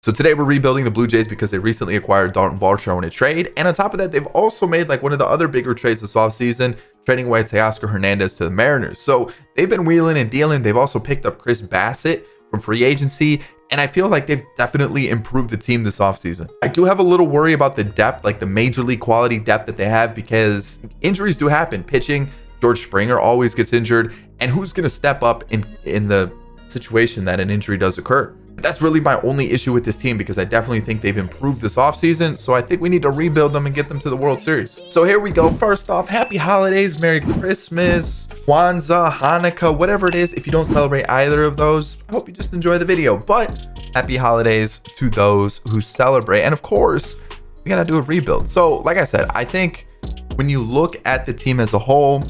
So today we're rebuilding the Blue Jays because they recently acquired Daulton Varsho in a trade. And on top of that, they've also made like one of the other bigger trades this offseason, trading away Teoscar Hernandez to the Mariners. So they've been wheeling and dealing. They've also picked up Chris Bassett from free agency. And I feel like they've definitely improved the team this offseason. I do have a little worry about the depth, like the major league quality depth that they have, because injuries do happen. Pitching, George Springer always gets injured. And who's going to step up in the situation that an injury does occur? That's really my only issue with this team, because I definitely think they've improved this offseason. So I think we need to rebuild them and get them to the World Series. So here we go. First off, happy holidays, Merry Christmas, Kwanzaa, Hanukkah, whatever it is. If you don't celebrate either of those, I hope you just enjoy the video. But happy holidays to those who celebrate. And of course, we got to do a rebuild. So like I said, I think when you look at the team as a whole,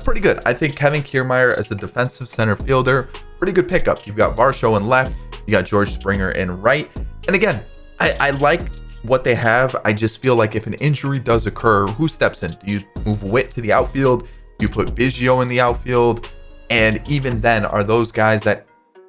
pretty good. I think Kevin Kiermaier as a defensive center fielder, pretty good pickup. You've got Varsho in left. You got George Springer in right. And again, I like what they have. I just feel like if an injury does occur, who steps in? Do you move Witt to the outfield? Do you put Biggio in the outfield? And even then, are those guys that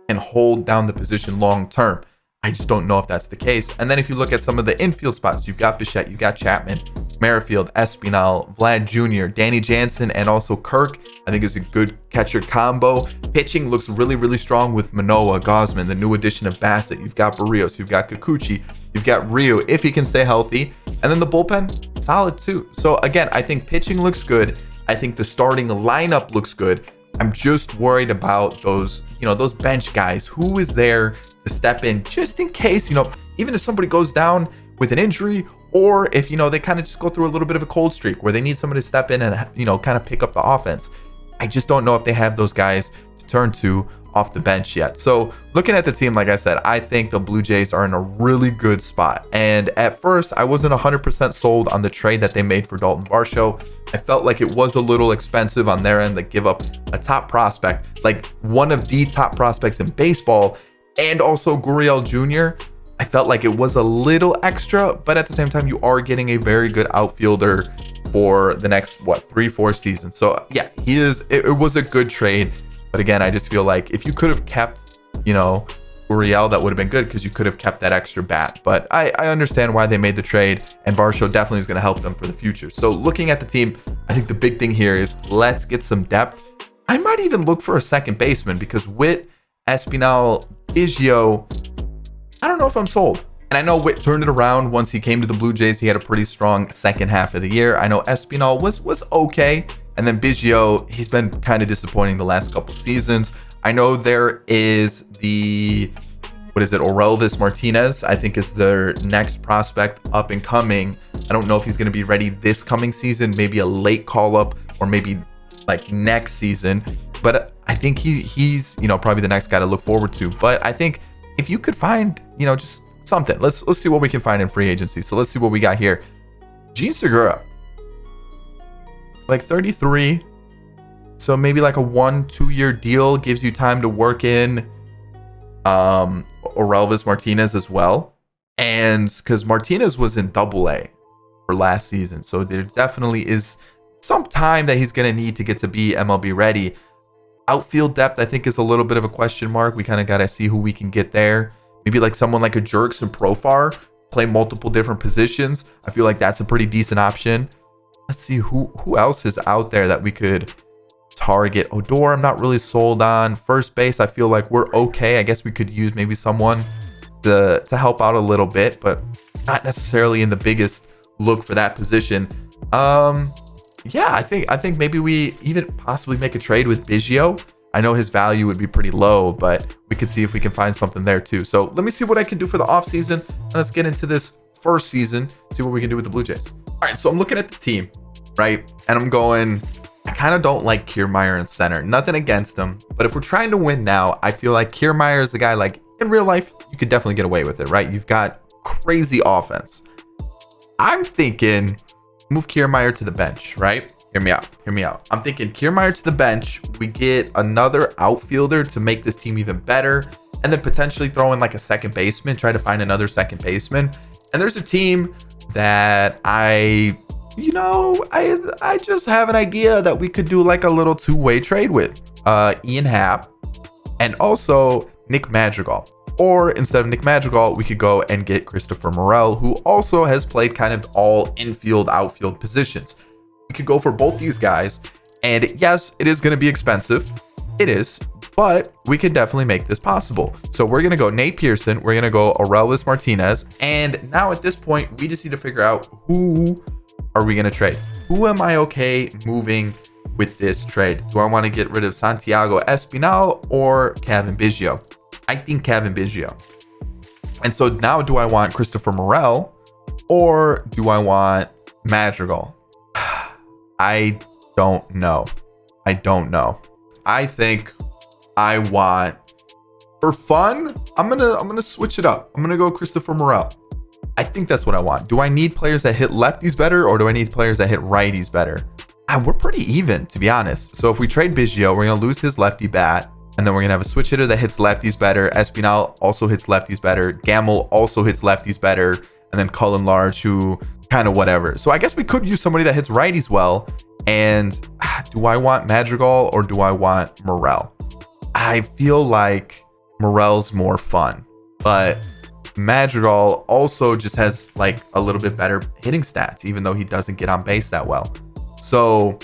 can hold down the position long term? I just don't know if that's the case. And then if you look at some of the infield spots, you've got Bichette, you've got Chapman, Merrifield, Espinal, Vlad Jr., Danny Jansen, and also Kirk. I think is a good catcher combo. Pitching looks really, really strong with Manoah, Gosman, the new addition of Bassett. You've got Barrios, you've got Kikuchi, you've got Ryu, if he can stay healthy. And then the bullpen, solid too. So again, I think pitching looks good. I think the starting lineup looks good. I'm just worried about those bench guys. Who is there to step in just in case, even if somebody goes down with an injury, or if, they kind of just go through a little bit of a cold streak where they need somebody to step in and, kind of pick up the offense. I just don't know if they have those guys to turn to off the bench yet. So looking at the team, like I said, I think the Blue Jays are in a really good spot. And at first, I wasn't 100% sold on the trade that they made for Daulton Varsho. I felt like it was a little expensive on their end to give up a top prospect, like one of the top prospects in baseball, and also Gurriel Jr. I felt like it was a little extra, but at the same time, you are getting a very good outfielder for the next 3-4 seasons. So yeah, it was a good trade. But again, I just feel like if you could have kept, Gurriel, that would have been good, because you could have kept that extra bat. But I understand why they made the trade, and Varsho definitely is going to help them for the future. So looking at the team, I think the big thing here is let's get some depth. I might even look for a second baseman, because Witt, Espinal, Biggio, I don't know if I'm sold. And I know Witt turned it around once he came to the Blue Jays. He had a pretty strong second half of the year. I know Espinal was okay. And then Biggio, he's been kind of disappointing the last couple seasons. I know there is Orelvis Martinez, I think is their next prospect up and coming. I don't know if he's going to be ready this coming season, maybe a late call up, or maybe like next season. But I think he's probably the next guy to look forward to. But I think if you could find, just something, let's see what we can find in free agency. So let's see what we got here. Gene Segura, like 33. So maybe like a 1-2 year deal gives you time to work in Orelvis Martinez as well. And because Martinez was in AA for last season. So there definitely is some time that he's going to need to get to be MLB ready. Outfield depth, I think, is a little bit of a question mark. We kind of got to see who we can get there. Maybe like someone like a Jerks and Profar, play multiple different positions. I feel like that's a pretty decent option. Let's see who else is out there that we could target. Odor, I'm not really sold on. First base, I feel like we're okay. I guess we could use maybe someone to help out a little bit, but not necessarily in the biggest look for that position. Yeah, I think maybe we even possibly make a trade with Biggio. I know his value would be pretty low, but we could see if we can find something there too. So let me see what I can do for the offseason. Let's get into this first season, see what we can do with the Blue Jays. All right, so I'm looking at the team, right? And I'm going, I kind of don't like Kiermaier in center. Nothing against him, but if we're trying to win now, I feel like Kiermaier is the guy, like in real life, you could definitely get away with it, right? You've got crazy offense. I'm thinking move Kiermaier to the bench, right? Hear me out. I'm thinking Kiermaier to the bench. We get another outfielder to make this team even better, and then potentially throw in like a second baseman, try to find another second baseman. And there's a team that I just have an idea that we could do like a little two-way trade with Ian Happ and also Nick Madrigal. Or instead of Nick Madrigal, we could go and get Christopher Morel, who also has played kind of all infield, outfield positions. We could go for both these guys. And yes, it is going to be expensive. It is. But we could definitely make this possible. So we're going to go Nate Pearson. We're going to go Aurelvis Martinez. And now at this point, we just need to figure out who are we going to trade? Who am I okay moving with this trade? Do I want to get rid of Santiago Espinal or Kevin Biggio? I think Kevin Biggio. And so now do I want Christopher Morel or do I want Madrigal? I don't know. I don't know. I think I want, for fun, I'm gonna switch it up. I'm gonna go Christopher Morel. I think that's what I want. Do I need players that hit lefties better or do I need players that hit righties better? We're pretty even, to be honest. So if we trade Biggio, we're gonna lose his lefty bat. And then we're going to have a switch hitter that hits lefties better. Espinal also hits lefties better. Gamble also hits lefties better. And then Cullen Large, who kind of whatever. So I guess we could use somebody that hits righties well. And do I want Madrigal or do I want Morel? I feel like Morel's more fun. But Madrigal also just has like a little bit better hitting stats, even though he doesn't get on base that well. So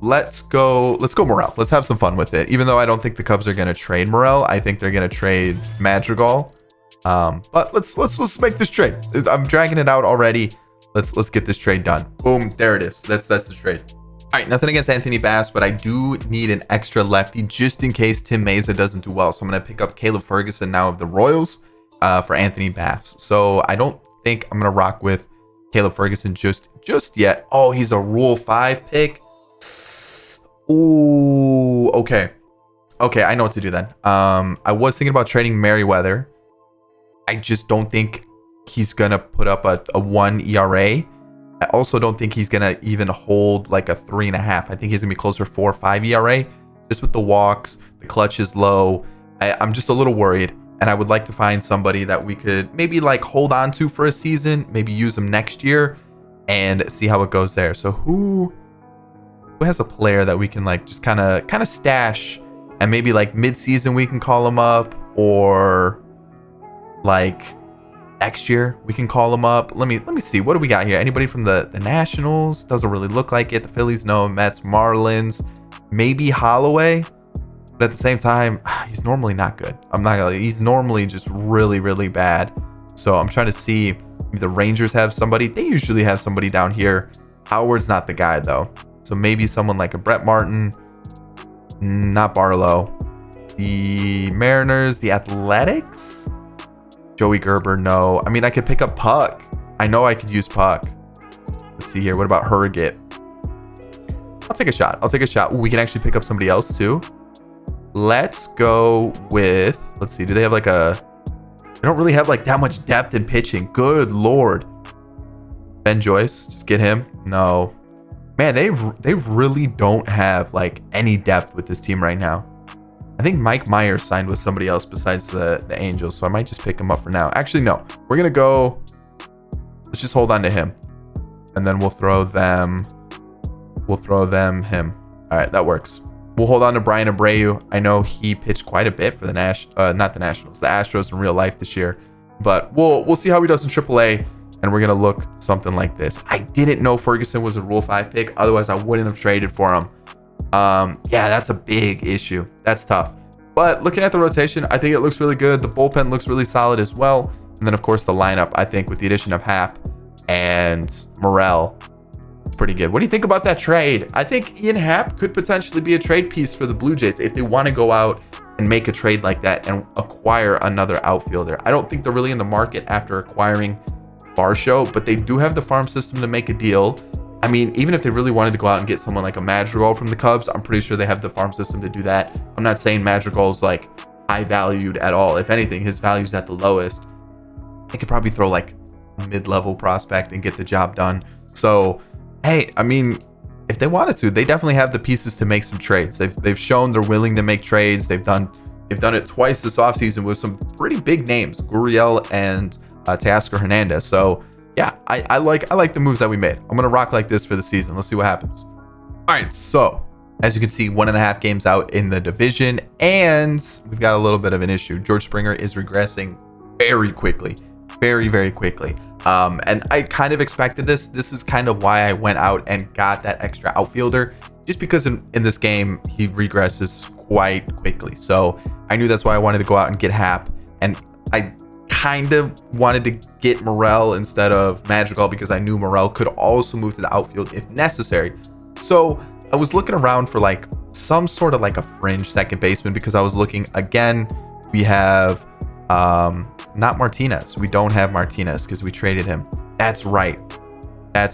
let's go Morel. Let's have some fun with it. Even though I don't think the Cubs are going to trade Morel, I think they're going to trade Madrigal. But let's make this trade. I'm dragging it out already. Let's get this trade done. Boom, there it is. That's the trade. All right, nothing against Anthony Bass, but I do need an extra lefty just in case Tim Meza doesn't do well. So I'm going to pick up Caleb Ferguson now of the Royals for Anthony Bass. So I don't think I'm going to rock with Caleb Ferguson just yet. Oh, he's a Rule 5 pick. Ooh, okay, I know what to do then. I was thinking about trading Merriweather. I just don't think he's gonna put up a 1 ERA. I also don't think he's gonna even hold like a 3.5. I think he's gonna be closer to 4 or 5 ERA. Just with the walks, the clutch is low. I'm just a little worried, and I would like to find somebody that we could maybe like hold on to for a season, maybe use him next year, and see how it goes there. So who has a player that we can like just kind of stash, and maybe like mid-season we can call him up, or like next year we can call him up. Let me see, what do we got here? Anybody from the Nationals? Doesn't really look like it. The Phillies, no. Mets, Marlins, maybe Holloway, but at the same time he's normally not good. He's normally just really bad. So I'm trying to see if the Rangers have somebody. They usually have somebody down here. Howard's not the guy though. So maybe someone like a Brett Martin, not Barlow. The Mariners, the Athletics, Joey Gerber, no. I mean, I could pick up Puck. I know I could use Puck. Let's see here. What about Herget? I'll take a shot. Ooh, we can actually pick up somebody else too. Let's go with, let's see. Do they have like they don't really have like that much depth in pitching. Good Lord. Ben Joyce, just get him. No. Man, they really don't have like any depth with this team right now. I think Mike Myers signed with somebody else besides the Angels, so I might just pick him up for now. Actually, no. We're gonna go. Let's just hold on to him, and then we'll throw them him. All right, that works. We'll hold on to Brian Abreu. I know he pitched quite a bit for the not the Nationals, the Astros in real life this year, but we'll see how he does in AAA. And we're going to look something like this. I didn't know Ferguson was a Rule 5 pick. Otherwise, I wouldn't have traded for him. Yeah, that's a big issue. That's tough. But looking at the rotation, I think it looks really good. The bullpen looks really solid as well. And then, of course, the lineup, I think, with the addition of Happ and Morel, it's pretty good. What do you think about that trade? I think Ian Happ could potentially be a trade piece for the Blue Jays if they want to go out and make a trade like that and acquire another outfielder. I don't think they're really in the market after acquiring Varsho, but they do have the farm system to make a deal. I mean, even if they really wanted to go out and get someone like a Madrigal from the Cubs, I'm pretty sure they have the farm system to do that. I'm not saying Madrigal's like high valued at all. If anything, his value's at the lowest. They could probably throw like a mid-level prospect and get the job done. So, hey, I mean, if they wanted to, they definitely have the pieces to make some trades. They've shown they're willing to make trades. They've done it twice this offseason with some pretty big names, Gurriel and Teoscar Hernandez. So yeah, I like the moves that we made. I'm gonna rock like this for the season. Let's see what happens. All right, so As you can see, 1.5 games out in the division, and we've got a little bit of an issue. George Springer is regressing very quickly, very, very quickly. And I kind of expected this. This is kind of why I went out and got that extra outfielder, just because in this game, he regresses quite quickly. So I knew that's why I wanted to go out and get Hap. And I kind of wanted to get Morel instead of Madrigal because I knew Morel could also move to the outfield if necessary. So I was looking around for like some sort of like a fringe second baseman, because I was looking again. We have not Martinez. We don't have Martinez because we traded him. That's right. I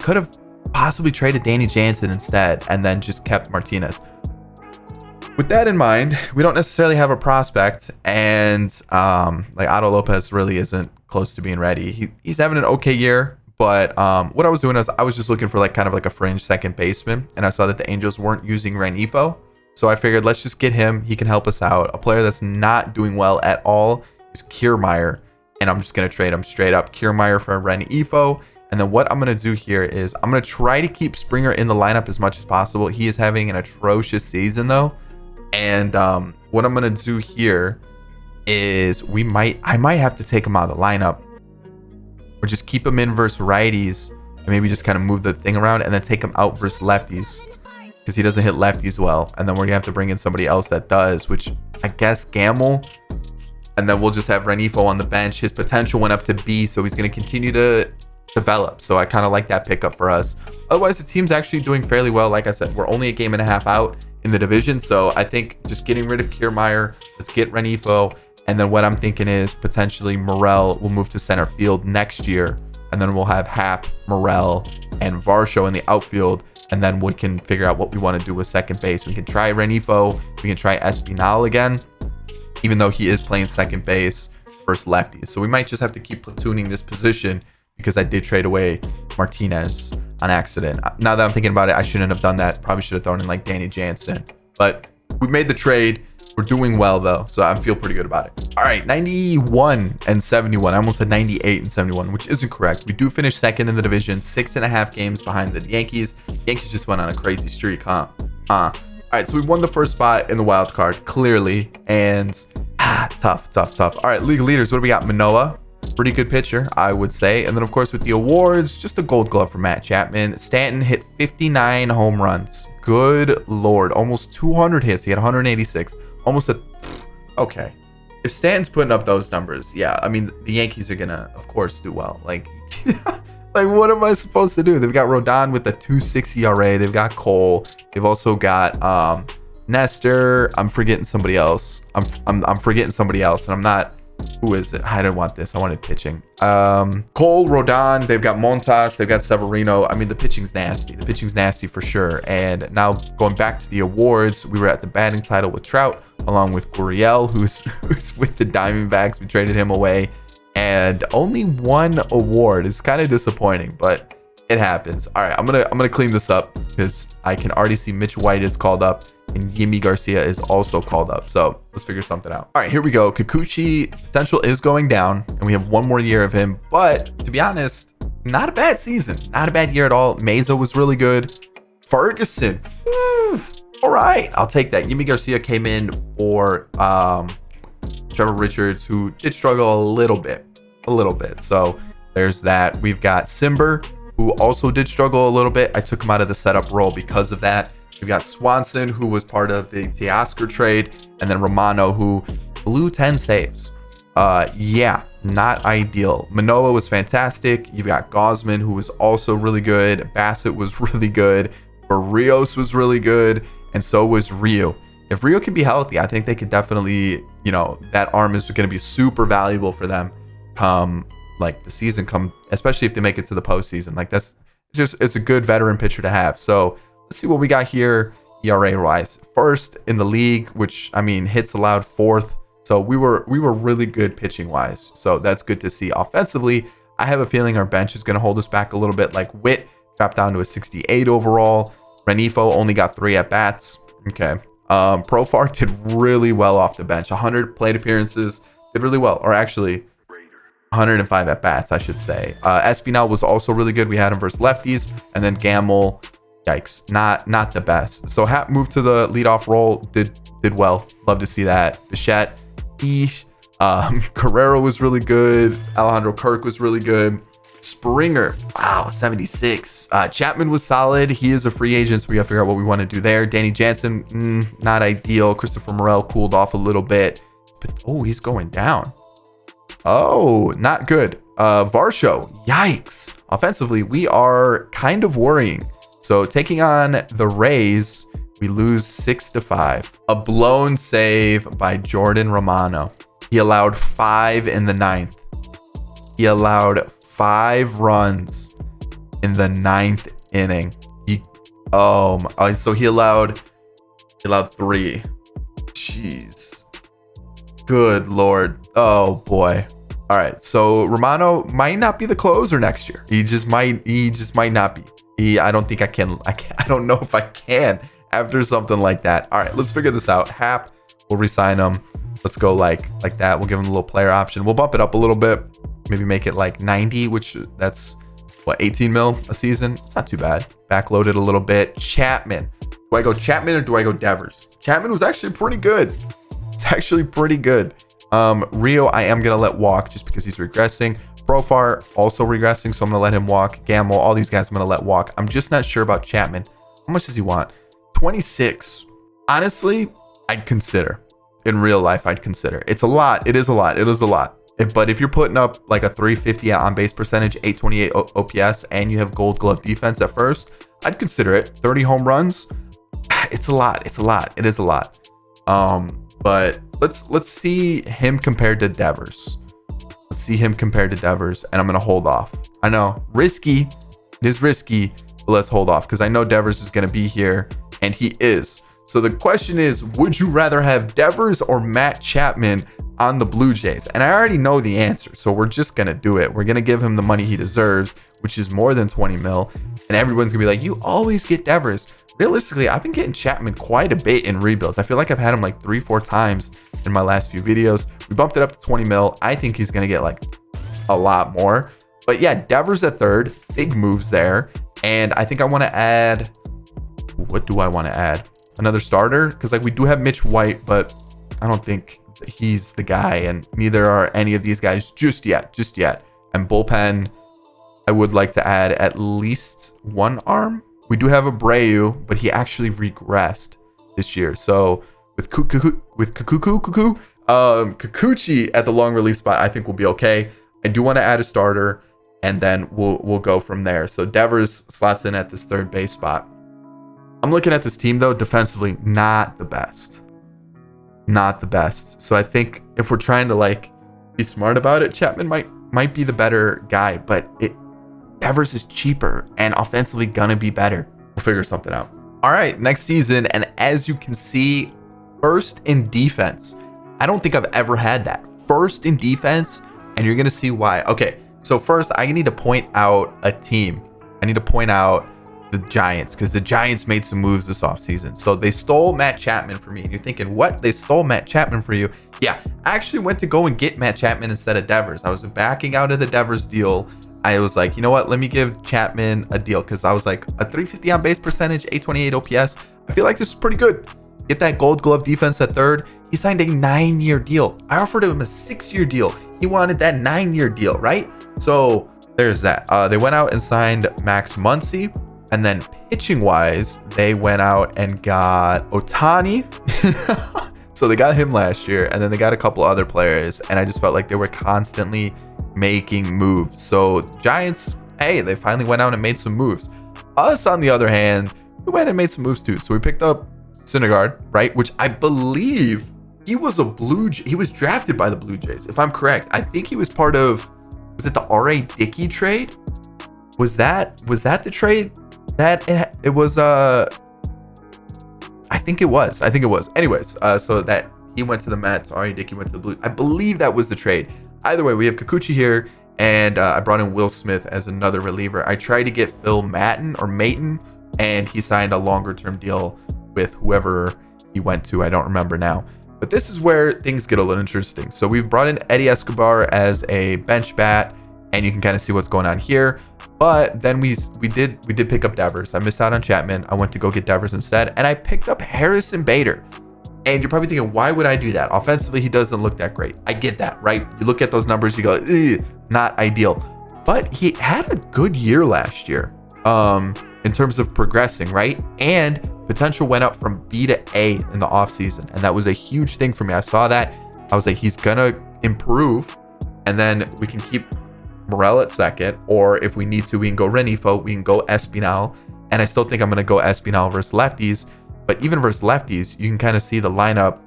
could have possibly traded Danny Jansen instead and then just kept Martinez. With that in mind, we don't necessarily have a prospect, and like Otto Lopez really isn't close to being ready. He's having an okay year, but what I was doing is I was just looking for like kind of like a fringe second baseman, and I saw that the Angels weren't using Renifo, so I figured let's just get him. He can help us out. A player that's not doing well at all is Kiermaier, and I'm just gonna trade him straight up Kiermaier for Renifo. And then what I'm going to do here is I'm going to try to keep Springer in the lineup as much as possible. He is having an atrocious season though. And what I'm going to do here is I might have to take him out of the lineup, or just keep him in versus righties and maybe just kind of move the thing around and then take him out versus lefties, because he doesn't hit lefties well. And then we're going to have to bring in somebody else that does, which I guess Gamble. And then we'll just have Renifo on the bench. His potential went up to B, so he's going to continue to develop. So I kind of like that pickup for us. Otherwise, the team's actually doing fairly well. Like I said, we're only a game and a half out in the division, so I think just getting rid of Kiermaier, let's get Renifo, and then what I'm thinking is potentially Morel will move to center field next year, and then we'll have Hap, Morel, and Varsho in the outfield, and then we can figure out what we want to do with second base. We can try Renifo, we can try Espinal again, even though he is playing second base versus lefties. So we might just have to keep platooning this position, because I did trade away Martinez on accident. Now that I'm thinking about it, I shouldn't have done that. Probably should have thrown in like Danny Jansen. But we made the trade. We're doing well though, so I feel pretty good about it. All right, 91 and 71. I almost said 98 and 71, which isn't correct. We do finish second in the division, 6.5 games behind the Yankees. Yankees just went on a crazy streak, huh? All right, so we won the first spot in the wild card, clearly, and tough. All right, league leaders, what do we got? Manoah. Pretty good pitcher, I would say. And then, of course, with the awards, just a gold glove for Matt Chapman. Stanton hit 59 home runs. Good Lord. Almost 200 hits. He had 186. Almost a... Okay. If Stanton's putting up those numbers, yeah, I mean, the Yankees are going to, of course, do well. Like, like, what am I supposed to do? They've got Rodon with a 2.6 ERA. They've got Cole. They've also got Nestor. I'm forgetting somebody else. I'm forgetting somebody else, and I'm not... Who is it? I didn't want this. I wanted pitching. Cole, Rodon. They've got Montas. They've got Severino. I mean, the pitching's nasty. The pitching's nasty for sure. And now going back to the awards, we were at the batting title with Trout, along with Gurriel, who's with the Diamondbacks. We traded him away, and only one award is kind of disappointing, but it happens. All right, I'm gonna clean this up because I can already see Mitch White is called up. And Yimi Garcia is also called up. So let's figure something out. All right, here we go. Kikuchi potential is going down, and we have one more year of him. But to be honest, not a bad season. Not a bad year at all. Meza was really good. Ferguson. All right, I'll take that. Yimi Garcia came in for Trevor Richards, who did struggle a little bit. So there's that. We've got Simber, who also did struggle a little bit. I took him out of the setup role because of that. We've got Swanson, who was part of the Teoscar trade, and then Romano, who blew 10 saves. Yeah, not ideal. Manoah was fantastic. You've got Gosman, who was also really good. Bassett was really good. Barrios was really good, and so was Rio. If Rio can be healthy, I think they could definitely, that arm is going to be super valuable for them come like the season come, especially if they make it to the postseason. Like it's a good veteran pitcher to have. So let's see what we got here ERA wise. First in the league, which I mean hits allowed fourth. So we were really good pitching wise. So that's good to see. Offensively, I have a feeling our bench is going to hold us back a little bit. Like Witt dropped down to a 68 overall. Renifo only got 3 at bats. Okay. Profar did really well off the bench. 100 plate appearances, did really well. Or actually 105 at bats, I should say. Espinal was also really good. We had him versus lefties. And then Gamble Yikes, not the best. So Hap moved to the leadoff role, did well. Love to see that. Bichette, eesh. Carrero was really good. Alejandro Kirk was really good. Springer, wow, 76. Chapman was solid. He is a free agent, so we gotta figure out what we want to do there. Danny Jansen, not ideal. Christopher Morel cooled off a little bit, but oh, he's going down. Oh, not good. Varsho, yikes. Offensively, we are kind of worrying. So taking on the Rays, we lose 6-5. A blown save by Jordan Romano. He allowed 5 in the 9th. He allowed 5 runs in the 9th inning. So he allowed 3. Jeez. Good Lord. Oh boy. All right. So Romano might not be the closer next year. He just might not be. I don't think I can. I don't know if I can after something like that. All right, let's figure this out. Hap, we'll re-sign him. Let's go like that. We'll give him a little player option. We'll bump it up a little bit. Maybe make it like 90, which that's what, 18 mil a season. It's not too bad. Backload it a little bit. Chapman. Do I go Chapman or do I go Devers? Chapman was actually pretty good. It's actually pretty good. Rio, I am gonna let walk just because he's regressing. Profar also regressing, so I'm gonna let him walk. Gamble, all these guys I'm gonna let walk. I'm just not sure about Chapman. How much does he want? 26. Honestly, I'd consider. In real life, I'd consider. It's a lot. It is a lot. It is a lot. But if you're putting up like a 350 on base percentage, 828 OPS, and you have Gold Glove defense at first, I'd consider it. 30 home runs. It's a lot. It's a lot. It is a lot. But let's see him compared to Devers. Let's see him compared to Devers, and I'm gonna hold off. I know, risky. It is risky, but let's hold off because I know Devers is gonna be here, and he is. So the question is, would you rather have Devers or Matt Chapman on the Blue Jays? And I already know the answer, so we're just gonna do it. We're gonna give him the money he deserves, which is more than 20 mil, and everyone's gonna be like, you always get Devers. Realistically, I've been getting Chapman quite a bit in rebuilds. I feel like I've had him like 3-4 times in my last few videos. We bumped it up to 20 mil. I think he's gonna get like a lot more. But yeah, Devers at third, big moves there. And I think I want to add, what do I want to add? Another starter? Because like we do have Mitch White, but I don't think he's the guy, and neither are any of these guys just yet. And bullpen, I would like to add at least one arm. We do have Abreu, but he actually regressed this year. So with Kikuchi at the long relief spot, I think we'll be okay. I do want to add a starter, and then we'll go from there. So Devers slots in at this third base spot. I'm looking at this team though, defensively, not the best. Not the best. So I think if we're trying to like be smart about it, Chapman might be the better guy, but Devers is cheaper and offensively gonna be better. We'll figure something out. All right, next season, and as you can see, first in defense. I don't think I've ever had that. First in defense, and you're gonna see why. Okay, so first I need to point out a team. I need to point out the Giants, because the Giants made some moves this offseason. So they stole Matt Chapman for me. And you're thinking, what? They stole Matt Chapman for you? Yeah, I actually went to go and get Matt Chapman instead of Devers. I was backing out of the Devers deal. I was like, you know what? Let me give Chapman a deal, because I was like, a 350 on base percentage, 828 OPS. I feel like this is pretty good. Get that Gold Glove defense at third. He signed a 9-year deal. I offered him a 6-year deal. He wanted that 9-year deal, right? So there's that. They went out and signed Max Muncy. And then pitching wise, they went out and got Ohtani. So they got him last year, and then they got a couple other players. And I just felt like they were constantly making moves. So Giants, hey, they finally went out and made some moves. Us, on the other hand, we went and made some moves too. So we picked up Syndergaard, right? Which I believe he was he was drafted by the Blue Jays, if I'm correct. I think he was part of, was it the R.A. Dickey trade? Was that the trade? That it was I think it was. Anyways, so that he went to the Mets, R.A. Dickey went to the Blue. I believe that was the trade. Either way, we have Kikuchi here, and I brought in Will Smith as another reliever. I tried to get Phil Maton, and he signed a longer term deal with whoever he went to. I don't remember now. But this is where things get a little interesting. So we've brought in Eddie Escobar as a bench bat, and you can kind of see what's going on here. But then we did pick up Devers. I missed out on Chapman. I went to go get Devers instead, and I picked up Harrison Bader. And you're probably thinking, why would I do that? Offensively, he doesn't look that great. I get that, right? You look at those numbers, you go, not ideal. But he had a good year last year in terms of progressing, right? And potential went up from B to A in the offseason. And that was a huge thing for me. I saw that. I was like, he's going to improve. And then we can keep Morel at second. Or if we need to, we can go Renifo. We can go Espinal. And I still think I'm going to go Espinal versus lefties. But even versus lefties, you can kind of see the lineup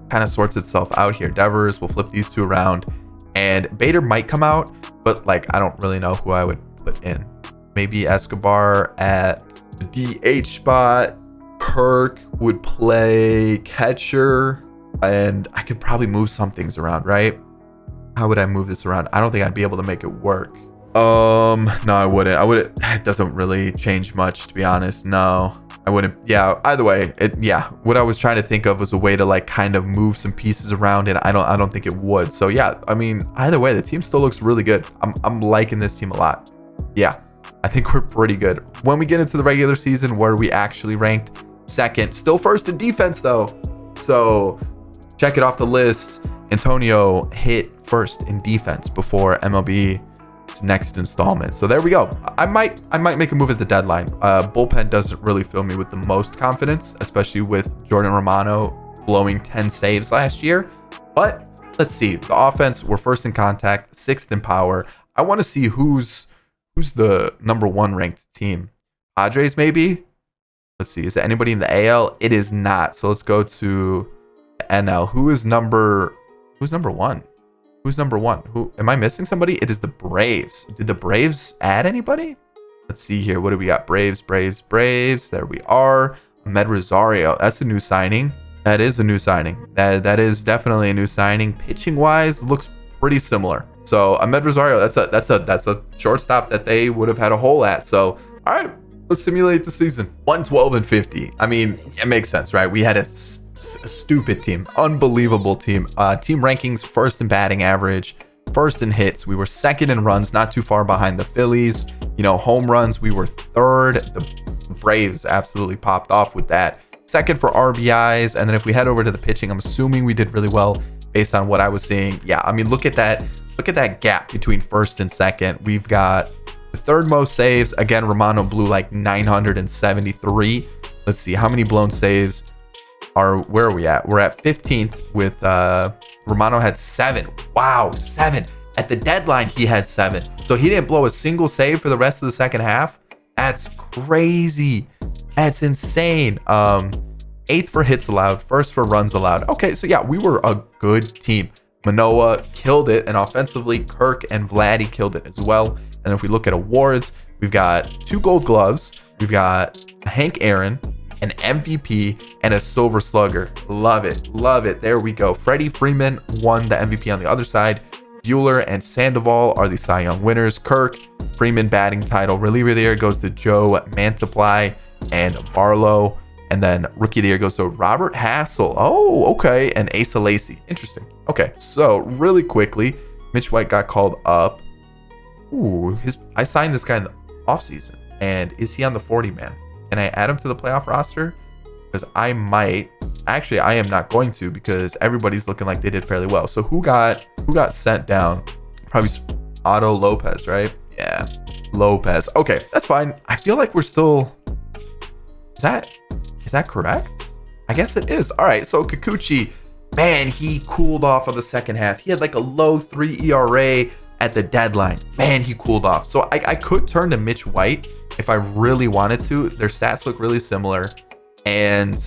kind of sorts itself out here. Devers will flip these two around. And Bader might come out. But like, I don't really know who I would put in. Maybe Escobar at the DH spot. Kirk would play catcher. And I could probably move some things around, right? How would I move this around? I don't think I'd be able to make it work. No, I wouldn't. It doesn't really change much, to be honest. No, I wouldn't. Yeah, either way, what I was trying to think of was a way to like kind of move some pieces around, and I don't think it would. So yeah, I mean, either way, the team still looks really good. I'm liking this team a lot. Yeah, I think we're pretty good. When we get into the regular season, where we actually ranked second, still first in defense though. So check it off the list. Antonio hit first in defense before MLB's next installment. So there we go. I might make a move at the deadline. Bullpen doesn't really fill me with the most confidence, especially with Jordan Romano blowing 10 saves last year. But let's see. The offense, we're first in contact, sixth in power. I want to see who's the number one ranked team. Padres maybe? Let's see. Is it anybody in the AL? It is not. So let's go to the NL. Who's number one? Who's number one? Who am I missing? Somebody? It is the Braves. Did the Braves add anybody? Let's see here. What do we got? Braves. There we are. Ahmed Rosario. That's a new signing. That is a new signing. That is definitely a new signing. Pitching wise, looks pretty similar. So Ahmed Rosario, that's a shortstop that they would have had a hole at. So all right, let's simulate the season. 112 and 50. I mean, it makes sense, right? We had a stupid team, unbelievable team. Team rankings: first in batting average, first in hits. We were second in runs, not too far behind the Phillies. Home runs, we were third. The Braves absolutely popped off with that. Second for RBIs. And then if we head over to the pitching, I'm assuming we did really well based on what I was seeing. Yeah, I mean, look at that gap between first and second. We've got the third most saves. Again, Romano blew like 973. Let's see how many blown saves. Where are we at? We're at 15th with Romano had 7. Wow, 7. At the deadline, he had 7. So he didn't blow a single save for the rest of the second half. That's crazy. That's insane. 8th for hits allowed, 1st for runs allowed. Okay, so yeah, we were a good team. Manoah killed it, and offensively, Kirk and Vladdy killed it as well. And if we look at awards, we've got 2 Gold Gloves. We've got Hank Aaron, an MVP, and a Silver Slugger. Love it. There we go. Freddie Freeman won the MVP on the other side. Bueller and Sandoval are the Cy Young winners. Kirk, Freeman batting title. Reliever of the year goes to Joe Mantiply and Barlow. And then rookie of the year goes to Robert Hassel. Oh, okay. And Asa Lacy. Interesting. Okay, so really quickly, Mitch White got called up. Ooh, I signed this guy in the offseason. And is he on the 40-man? Can I add him to the playoff roster? Because I might. Actually, I am not going to, because everybody's looking like they did fairly well. So who got sent down? Probably Otto Lopez, right? Yeah, Lopez. Okay, that's fine. I feel like we're still. Is that correct? I guess it is. All right. So Kikuchi, man, he cooled off on the second half. He had like a low 3 ERA at the deadline. Man, he cooled off. So I could turn to Mitch White if I really wanted to. Their stats look really similar. And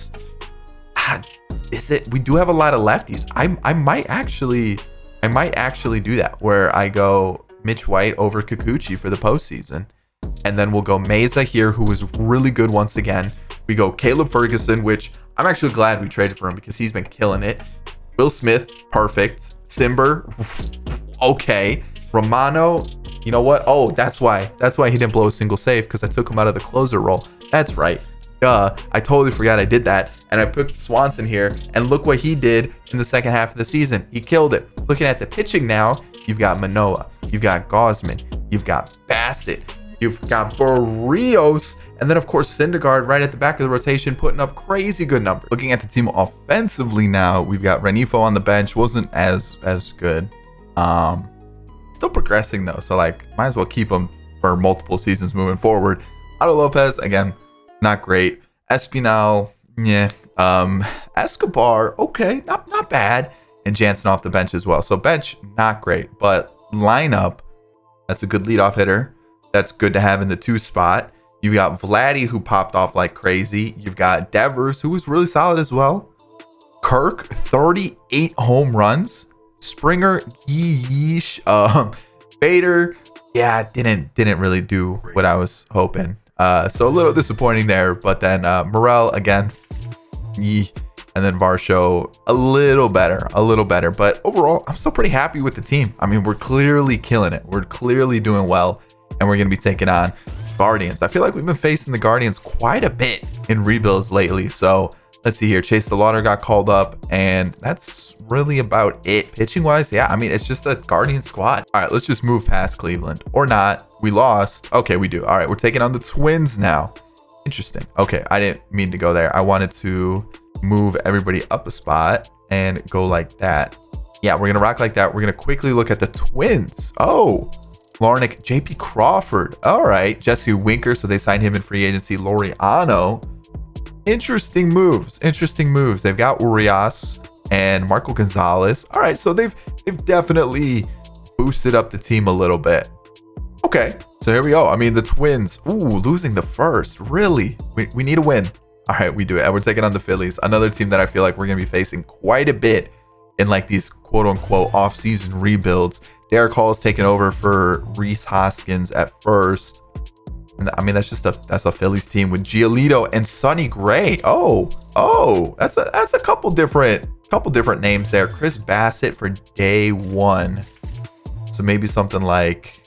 we do have a lot of lefties. I might actually do that, where I go Mitch White over Kikuchi for the postseason. And then we'll go Meza here, who was really good once again. We go Caleb Ferguson, which I'm actually glad we traded for him because he's been killing it. Will Smith, perfect. Simber, okay. Romano, you know what? Oh, that's why he didn't blow a single save, because I took him out of the closer role. That's right. Duh. I totally forgot I did that. And I put Swanson here, and look what he did in the second half of the season. He killed it. Looking at the pitching now, you've got Manoah, you've got Gosman, you've got Bassett, You've got Barrios, and then of course Syndergaard right at the back of the rotation, putting up crazy good numbers. Looking at the team offensively now, we've got Renifo on the bench. Wasn't as good. Still progressing though, so like might as well keep him for multiple seasons moving forward. Otto Lopez, again, not great. Espinal, yeah. Escobar, okay, not bad. And Jansen off the bench as well. So bench, not great, but lineup, that's a good leadoff hitter. That's good to have in the 2 spot. You've got Vladdy, who popped off like crazy. You've got Devers, who was really solid as well. Kirk, 38 home runs. Springer, yeesh. Bader, yeah, didn't really do what I was hoping. So a little disappointing there. But then Morel again, yee. And then Varsho, a little better. But overall, I'm still pretty happy with the team. I mean, we're clearly killing it. We're clearly doing well. And we're going to be taking on Guardians. I feel like we've been facing the Guardians quite a bit in rebuilds lately. So let's see here. Chase the Lauder got called up. And that's really about it. Pitching wise, yeah, I mean, it's just a Guardian squad. All right, let's just move past Cleveland. Or not. We lost. Okay, we do. All right, we're taking on the Twins now. Interesting. Okay, I didn't mean to go there. I wanted to move everybody up a spot and go like that. Yeah, we're gonna rock like that. We're gonna quickly look at the Twins. Oh, Larnick, JP Crawford. All right, Jesse Winker, so they signed him in free agency. Laureano. Interesting moves. They've got Urias and Marco Gonzalez. All right, so they've definitely boosted up the team a little bit. Okay, so here we go. I mean, the Twins, losing the first. Really, we need a win. All right, we do it. And we're taking on the Phillies, another team that I feel like we're going to be facing quite a bit in like these quote unquote off-season rebuilds. Derek Hall is taking over for Reese Hoskins at first. And I mean, that's a Phillies team with Giolito and Sonny Gray. Oh, that's a couple different names there. Chris Bassett for day 1. So maybe something like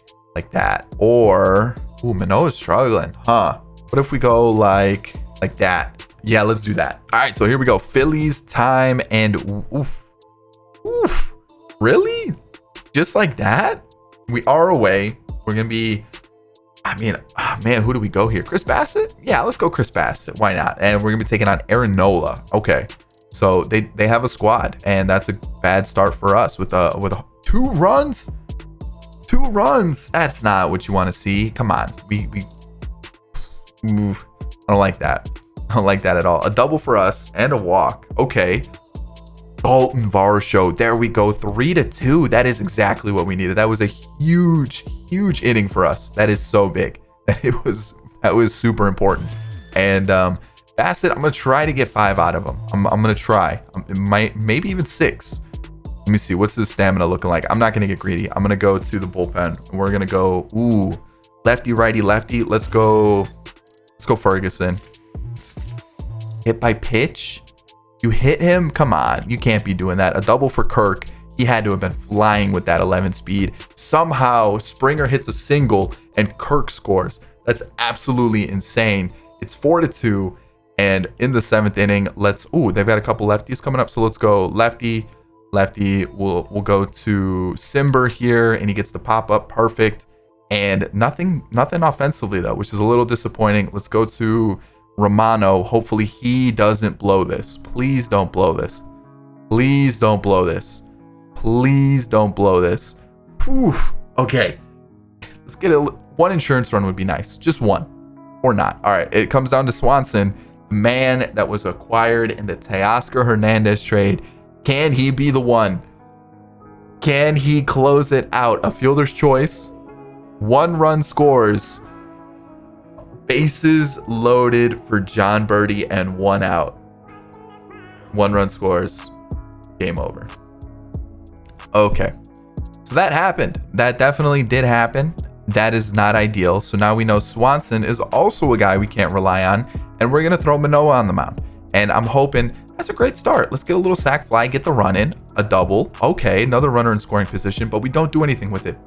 that. Or Manoah's struggling, huh? What if we go like that? Yeah, let's do that. All right, so here we go. Phillies time, and oof. Really? Just like that? We are away. We're gonna be, I mean, man, who do we go here? Chris Bassett? Yeah, let's go Chris Bassett. Why not? And we're gonna be taking on Aaron Nola. Okay, so they have a squad, and that's a bad start for us with 2 runs. 2 runs. That's not what you want to see. Come on, we I don't like that. I don't like that at all. A double for us and a walk. Okay. Daulton Varsho. There we go. 3-2. That is exactly what we needed. That was a huge inning for us. That is so big. That was super important. And Bassett, I'm gonna try to get 5 out of him. I'm gonna try. Maybe even 6. Let me see. What's his stamina looking like? I'm not gonna get greedy. I'm gonna go to the bullpen. We're gonna go lefty, righty, lefty. Let's go Ferguson. Hit by pitch. You hit him? Come on. You can't be doing that. A double for Kirk. He had to have been flying with that 11 speed. Somehow Springer hits a single and Kirk scores. That's absolutely insane. It's 4-2. And in the 7th inning, they've got a couple lefties coming up. So let's go lefty. We'll go to Simber here, and he gets the pop up. Perfect. And nothing offensively though, which is a little disappointing. Let's go to Romano. Hopefully he doesn't blow this. Please don't blow this. Please don't blow this. Please don't blow this. Whew. Okay. Let's get one insurance run would be nice. Just one. Or not. All right. It comes down to Swanson, the man that was acquired in the Teoscar Hernandez trade. Can he be the one? Can he close it out? A fielder's choice. 1 run scores. Bases loaded for John Birdie and 1 out. 1 run scores. Game over. Okay. So that happened. That definitely did happen. That is not ideal. So now we know Swanson is also a guy we can't rely on. And we're going to throw Manoah on the mound. And I'm hoping that's a great start. Let's get a little sac fly, get the run in. A double. Okay, another runner in scoring position, but we don't do anything with it.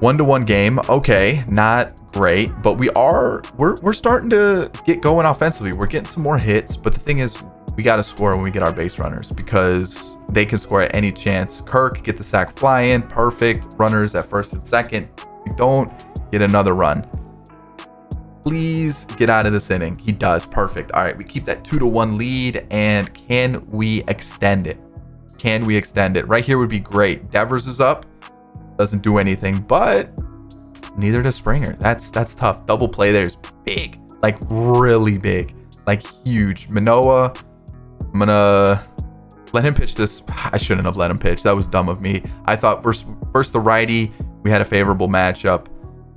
1-1 game. Okay, not great, but we're starting to get going offensively. We're getting some more hits, but the thing is, we got to score when we get our base runners because they can score at any chance. Kirk, get the sac fly in. Perfect. Runners at first and second. We don't get another run. Please get out of this inning. He does. Perfect. All right, we keep that 2-1 lead, and can we extend it? Can we extend it? Right here would be great. Devers is up. Doesn't do anything, but neither does Springer. That's tough. Double play there is big, like really big, like huge. Manoah, I'm gonna let him pitch this. I shouldn't have let him pitch. That was dumb of me. I thought versus the righty, we had a favorable matchup.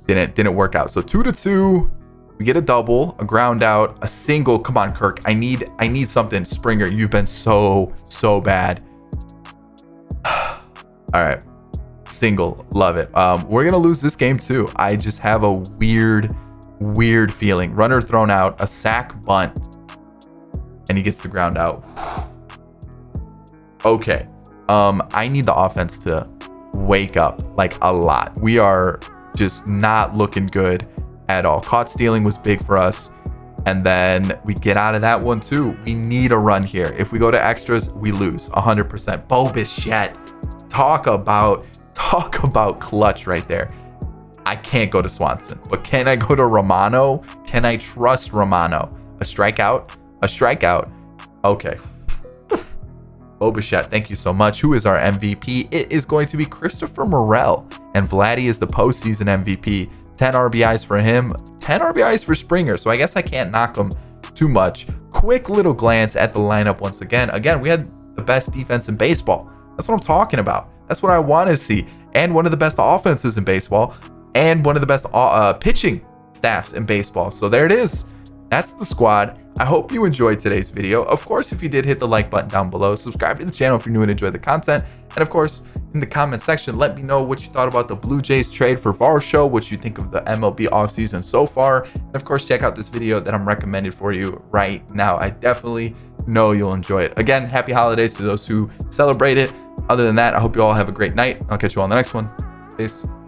Didn't work out. So 2-2. We get a double, a ground out, a single. Come on, Kirk. I need something. Springer, you've been so bad. All right. Single. Love it. We're going to lose this game too. I just have a weird feeling. Runner thrown out, a sack bunt, and he gets the ground out. Okay. I need the offense to wake up like a lot. We are just not looking good at all. Caught stealing was big for us, and then we get out of that one too. We need a run here. If we go to extras, we lose 100%. Bo Bichette, talk about clutch right there. I can't go to Swanson, but can I go to Romano? Can I trust Romano? A strikeout. Okay. Bo Bichette, thank you so much. Who is our MVP? It is going to be Christopher Morel, and Vladdy is the postseason MVP. 10 RBIs for him, 10 RBIs for Springer, so I guess I can't knock him too much. Quick little glance at the lineup once again. Again, we had the best defense in baseball. That's what I'm talking about. That's what I want to see. And one of the best offenses in baseball, and one of the best pitching staffs in baseball. So there it is. That's the squad. I hope you enjoyed today's video. Of course, if you did, hit the like button down below. Subscribe to the channel if you're new and enjoy the content. And of course, in the comment section, let me know what you thought about the Blue Jays trade for Varsho, what you think of the MLB offseason so far. And of course, check out this video that I'm recommending for you right now. I definitely know you'll enjoy it. Again, happy holidays to those who celebrate it. Other than that, I hope you all have a great night. I'll catch you all in the next one. Peace.